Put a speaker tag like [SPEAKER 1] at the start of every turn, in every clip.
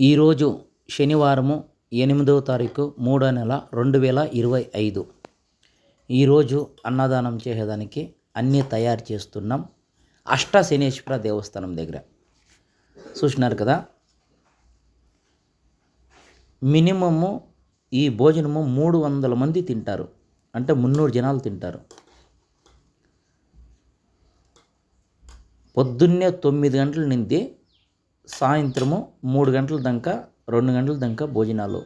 [SPEAKER 1] ఈరోజు శనివారము 8వ తారీఖు 3వ నెల 2025. ఈరోజు అన్నదానం చేసేదానికి అన్నీ తయారు చేస్తున్నాం. అష్టశనేశ్వర దేవస్థానం దగ్గర చూసినారు కదా. మినిమము ఈ భోజనము 300 మంది తింటారు, అంటే 300 జనాలు తింటారు. పొద్దున్నే 9 గంటల నుండి సాయంత్రము 3 గంటల దాకా 2 గంటల దాకా భోజనాలు.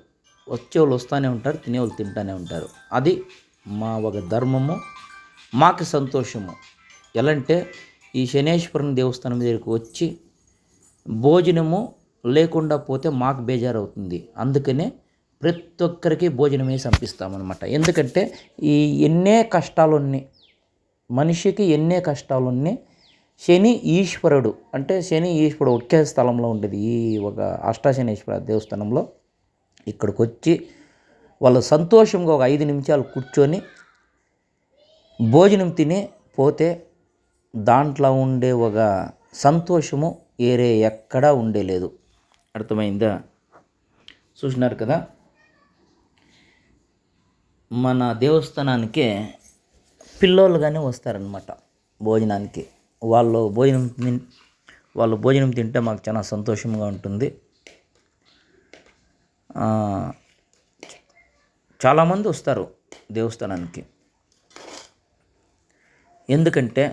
[SPEAKER 1] వచ్చేవాళ్ళు వస్తూనే ఉంటారు, తినేవాళ్ళు తింటూనే ఉంటారు. అది మా ఒక ధర్మము, మాకు సంతోషము. ఎలా అంటే ఈ శనేశ్వరుని దేవస్థానం దగ్గరికి వచ్చి భోజనము లేకుండా పోతే మాకు బేజారు అవుతుంది. అందుకనే ప్రతి ఒక్కరికి భోజనం వేసి పంపిస్తామన్నమాట. ఎందుకంటే ఈ ఎన్నే కష్టాలున్నీ, మనిషికి ఎన్నే కష్టాలున్నీ శని ఈశ్వరుడు, అంటే శని ఈశ్వరుడు ఒకే స్థలంలో ఉండేది ఈ ఒక అష్టశనేశ్వర దేవస్థానంలో. ఇక్కడికి వచ్చి వాళ్ళు సంతోషంగా ఒక 5 నిమిషాలు కూర్చొని భోజనం తిని పోతే దాంట్లో ఉండే ఒక సంతోషము ఏరే ఎక్కడా ఉండేలేదు. అర్థమైందా? చూసినారు కదా. మన దేవస్థానానికి పిల్లోళ్ళు కానీ వస్తారనమాట భోజనానికి. వాళ్ళు భోజనం తింటే మాకు చాలా సంతోషంగా ఉంటుంది. చాలామంది వస్తారు దేవస్థానానికి. ఎందుకంటే